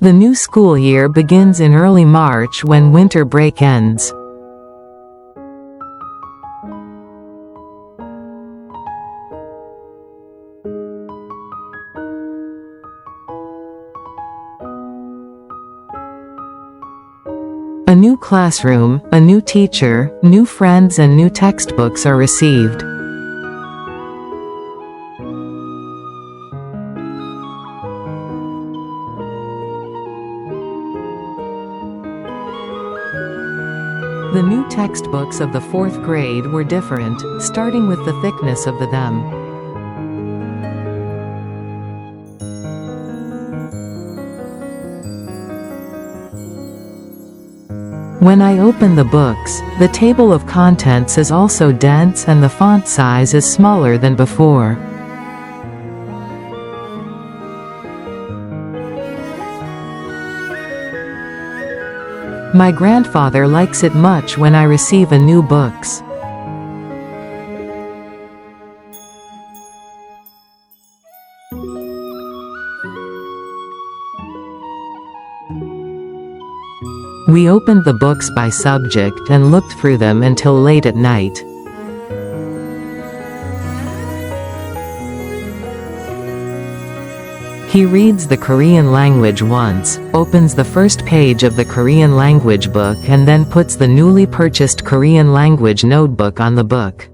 The new school year begins in early March when winter break ends. A new classroom, a new teacher, new friends and new textbooks are received. The new textbooks of the 4th grade were different, starting with the thickness of them. When I open the books, the table of contents is also dense and the font size is smaller than before. My grandfather likes it much when I receive a new books. We opened the books by subject and looked through them until late at night. He reads the Korean language once, opens the first page of the Korean language book and then puts the newly purchased Korean language notebook on the book.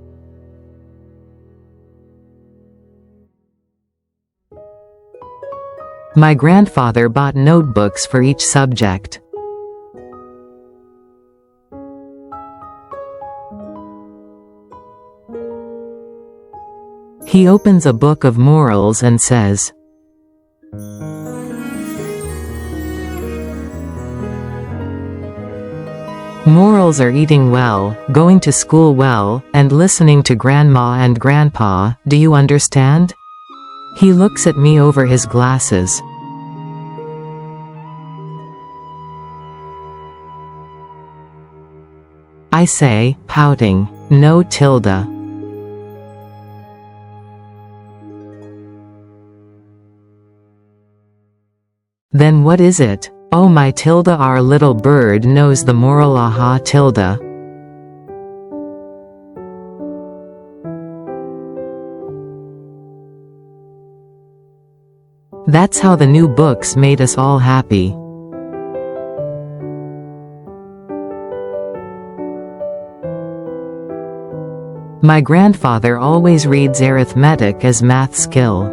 My grandfather bought notebooks for each subject. He opens a book of morals and says, "Morals are eating well, going to school well, and listening to grandma and grandpa, do you understand?" He looks at me over his glasses. I say, pouting, "No, Tilda." Then what is it? Oh my Tilda, our little bird knows the moral, aha Tilda. That's how the new books made us all happy. My grandfather always reads arithmetic as math skill.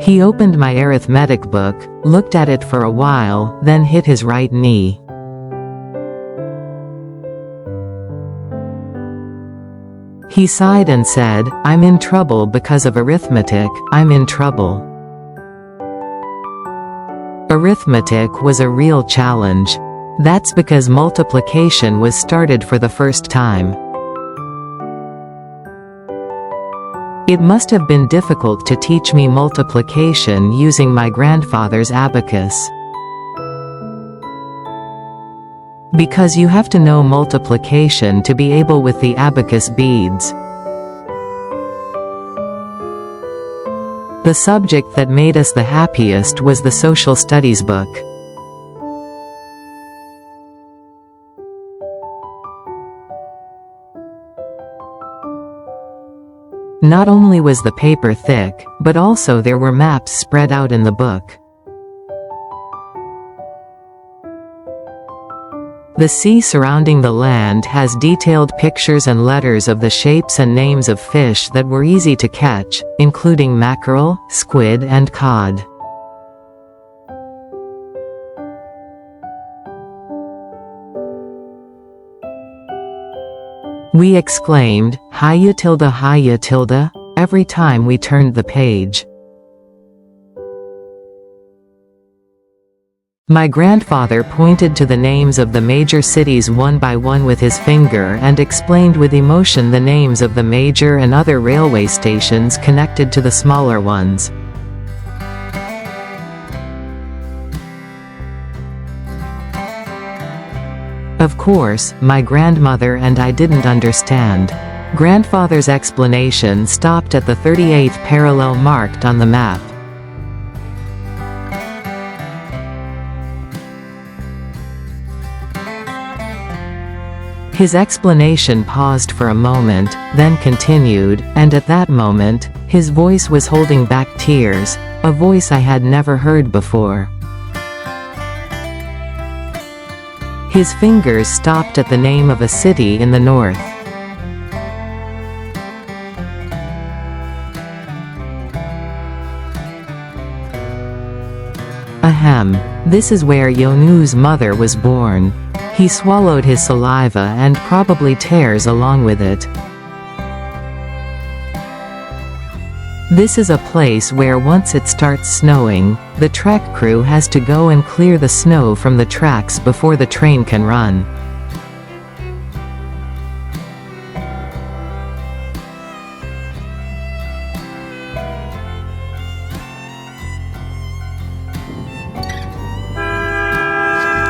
He opened my arithmetic book, looked at it for a while, then hit his right knee. He sighed and said, "I'm in trouble because of arithmetic, I'm in trouble." Arithmetic was a real challenge. That's because multiplication was started for the first time. It must have been difficult to teach me multiplication using my grandfather's abacus. Because you have to know multiplication to be able with the abacus beads. The subject that made us the happiest was the social studies book. Not only was the paper thick, but also there were maps spread out in the book. The sea surrounding the land has detailed pictures and letters of the shapes and names of fish that were easy to catch, including mackerel, squid and cod. We exclaimed, "Hiya Tilda," every time we turned the page. My grandfather pointed to the names of the major cities one by one with his finger and explained with emotion the names of the major and other railway stations connected to the smaller ones. Of course, my grandmother and I didn't understand. Grandfather's explanation stopped at the 38th parallel marked on the map. His explanation paused for a moment, then continued, and at that moment, his voice was holding back tears, a voice I had never heard before. His fingers stopped at the name of a city in the north. Ahem. This is where Yonu's mother was born. He swallowed his saliva and probably tears along with it. This is a place where once it starts snowing, the trek crew has to go and clear the snow from the tracks before the train can run.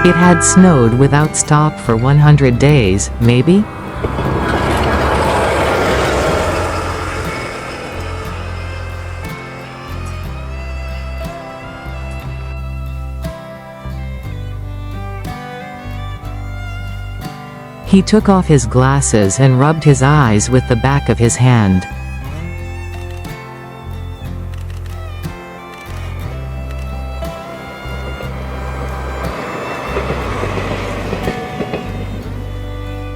It had snowed without stop for 100 days, maybe? He took off his glasses and rubbed his eyes with the back of his hand.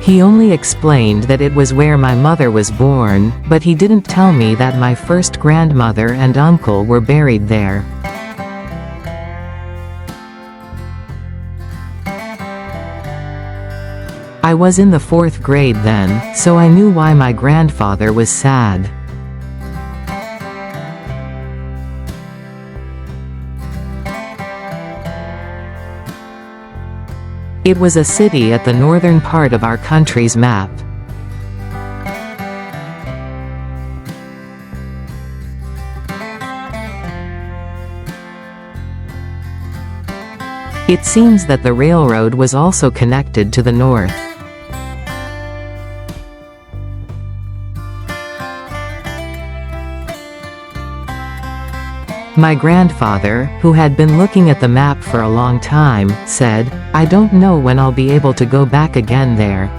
He only explained that it was where my mother was born, but he didn't tell me that my first grandmother and uncle were buried there. I was in the 4th grade then, so I knew why my grandfather was sad. It was a city at the northern part of our country's map. It seems that the railroad was also connected to the north. My grandfather, who had been looking at the map for a long time, said, "I don't know when I'll be able to go back again there."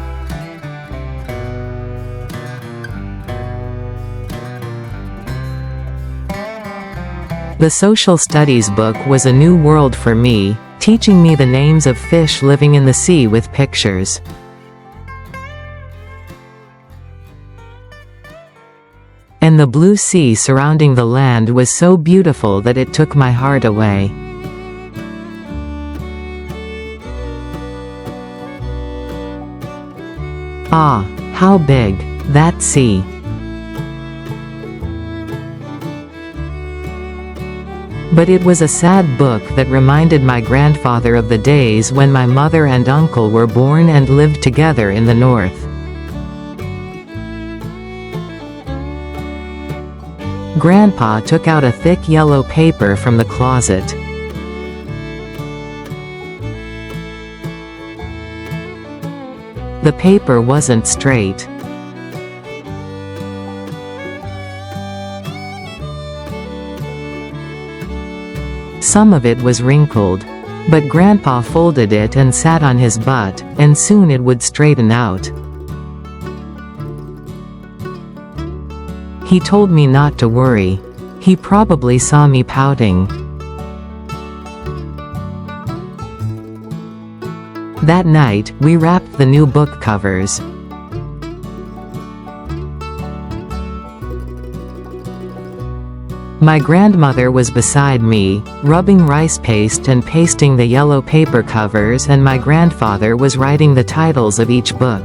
The social studies book was a new world for me, teaching me the names of fish living in the sea with pictures. And the blue sea surrounding the land was so beautiful that it took my heart away. Ah, how big, that sea. But it was a sad book that reminded my grandfather of the days when my mother and uncle were born and lived together in the north. Grandpa took out a thick yellow paper from the closet. The paper wasn't straight. Some of it was wrinkled. But Grandpa folded it and sat on his butt, and soon it would straighten out. He told me not to worry. He probably saw me pouting. That night, we wrapped the new book covers. My grandmother was beside me, rubbing rice paste and pasting the yellow paper covers, and my grandfather was writing the titles of each book.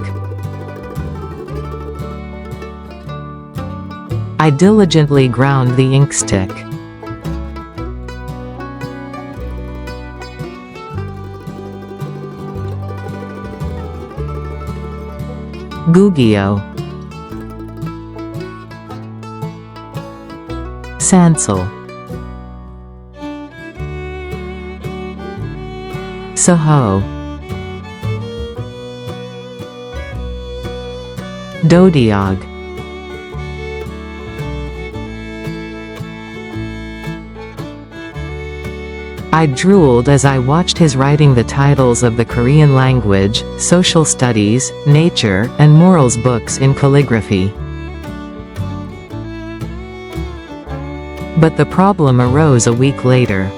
I diligently ground the ink stick. Gugio. Sansel. Soho. Dodiog. I drooled as I watched his writing the titles of the Korean language, social studies, nature, and morals books in calligraphy. But the problem arose a week later.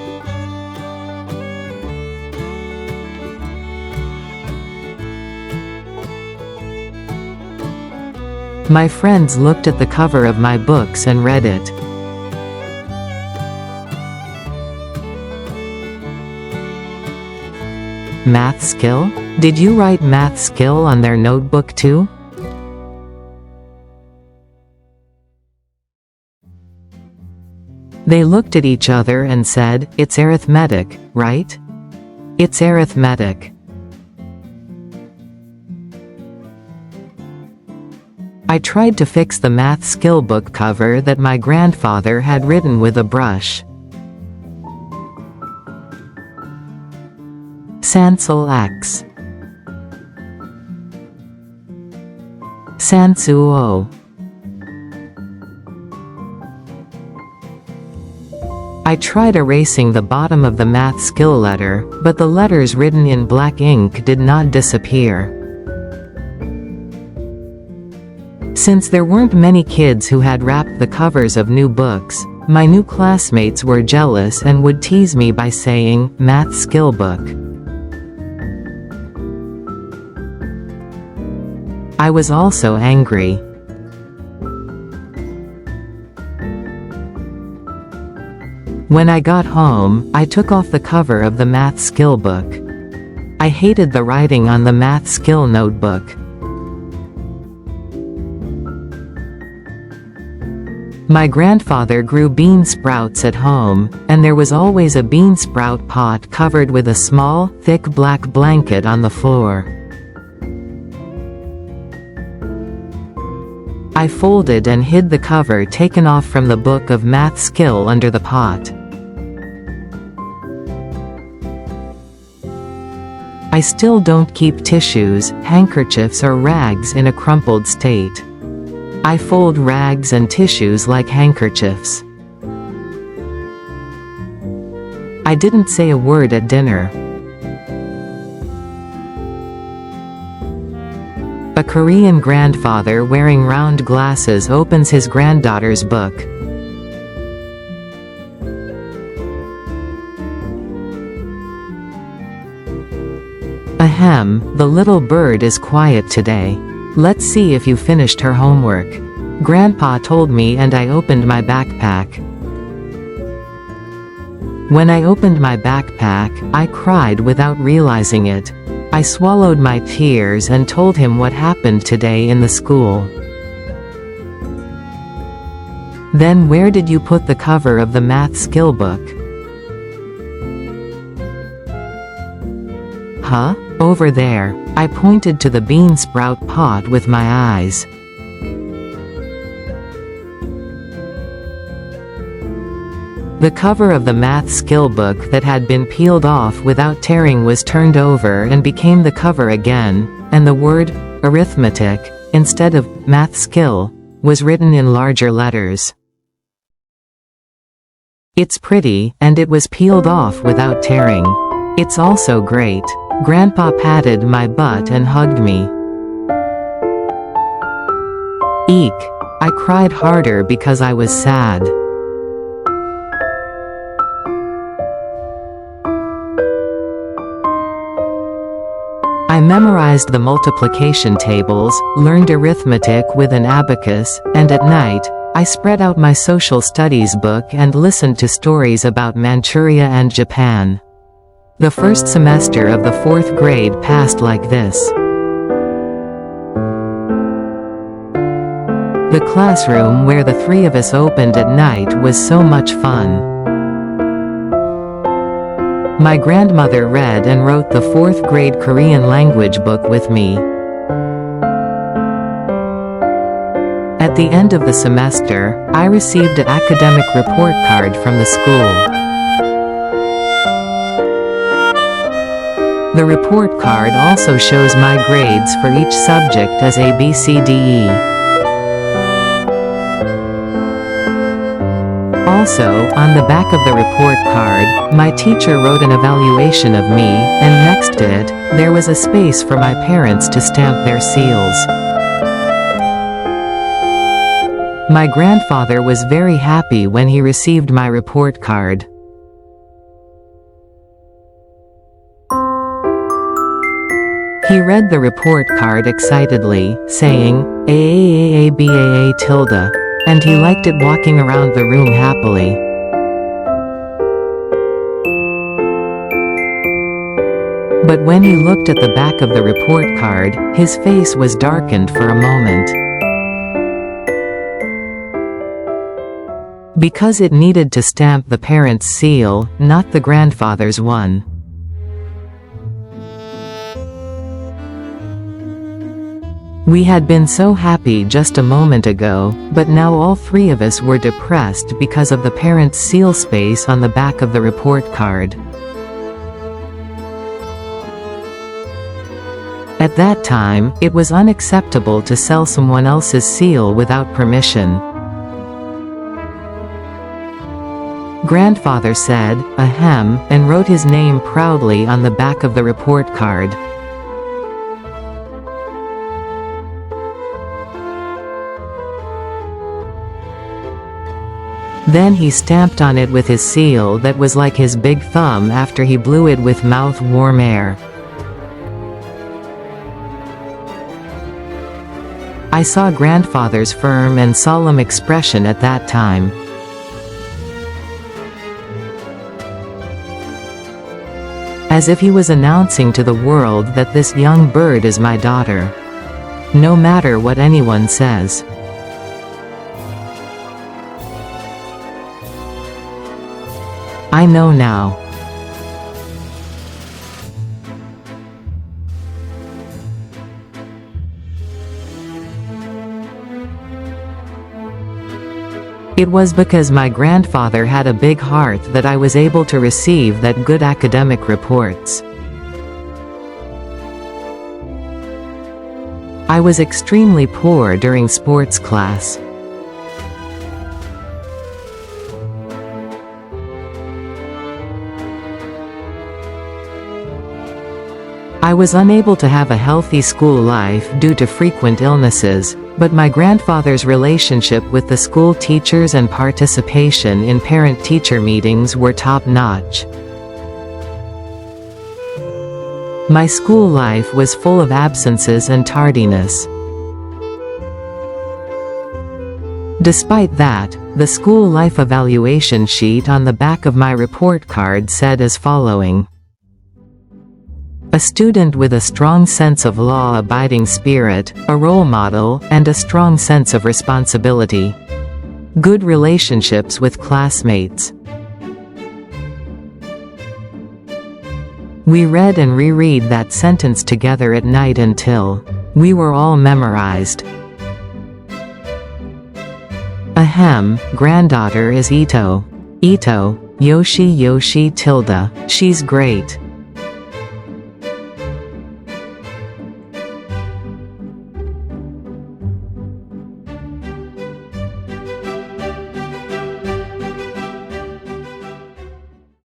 My friends looked at the cover of my books and read it. Math skill? Did you write math skill on their notebook too? They looked at each other and said, "It's arithmetic, right? It's arithmetic." I tried to fix the math skill book cover that my grandfather had written with a brush. Sansel X. Sansuo. I tried erasing the bottom of the math skill letter, but the letters written in black ink did not disappear. Since there weren't many kids who had wrapped the covers of new books, my new classmates were jealous and would tease me by saying, "Math skill book." I was also angry. When I got home, I took off the cover of the math skill book. I hated the writing on the math skill notebook. My grandfather grew bean sprouts at home, and there was always a bean sprout pot covered with a small, thick black blanket on the floor. I folded and hid the cover taken off from the book of math skill under the pot. I still don't keep tissues, handkerchiefs or rags in a crumpled state. I fold rags and tissues like handkerchiefs. I didn't say a word at dinner. A Korean grandfather wearing round glasses opens his granddaughter's book. Ahem, the little bird is quiet today. Let's see if you finished her homework. Grandpa told me, and I opened my backpack. When I opened my backpack, I cried without realizing it. I swallowed my tears and told him what happened today in the school. Then where did you put the cover of the math skill book? Huh? Over there. I pointed to the bean sprout pot with my eyes. The cover of the math skill book that had been peeled off without tearing was turned over and became the cover again, and the word, arithmetic, instead of math skill, was written in larger letters. It's pretty, and it was peeled off without tearing. It's also great. Grandpa patted my butt and hugged me. Eek! I cried harder because I was sad. I memorized the multiplication tables, learned arithmetic with an abacus, and at night, I spread out my social studies book and listened to stories about Manchuria and Japan. The first semester of the 4th grade passed like this. The classroom where the three of us opened at night was so much fun. My grandmother read and wrote the 4th grade Korean language book with me. At the end of the semester, I received an academic report card from the school. The report card also shows my grades for each subject as A, B, C, D, E. Also, on the back of the report card, my teacher wrote an evaluation of me, and next to it, there was a space for my parents to stamp their seals. My grandfather was very happy when he received my report card. He read the report card excitedly, saying, AAAABA, and he liked it walking around the room happily. But when he looked at the back of the report card, his face was darkened for a moment. Because it needed to stamp the parent's seal, not the grandfather's one. We had been so happy just a moment ago, but now all three of us were depressed because of the parent's seal space on the back of the report card. At that time, it was unacceptable to sell someone else's seal without permission. Grandfather said, ahem, and wrote his name proudly on the back of the report card. Then he stamped on it with his seal that was like his big thumb after he blew it with mouth-warm air. I saw grandfather's firm and solemn expression at that time. As if he was announcing to the world that this young bird is my daughter. No matter what anyone says. I know now. It was because my grandfather had a big heart that I was able to receive that good academic reports. I was extremely poor during sports class. I was unable to have a healthy school life due to frequent illnesses, but my grandfather's relationship with the school teachers and participation in parent-teacher meetings were top-notch. My school life was full of absences and tardiness. Despite that, the school life evaluation sheet on the back of my report card said as following. A student with a strong sense of law-abiding spirit, a role model, and a strong sense of responsibility. Good relationships with classmates. We read and reread that sentence together at night until we were all memorized. Ahem, granddaughter is Ito. Ito, Yoshi tilde, she's great.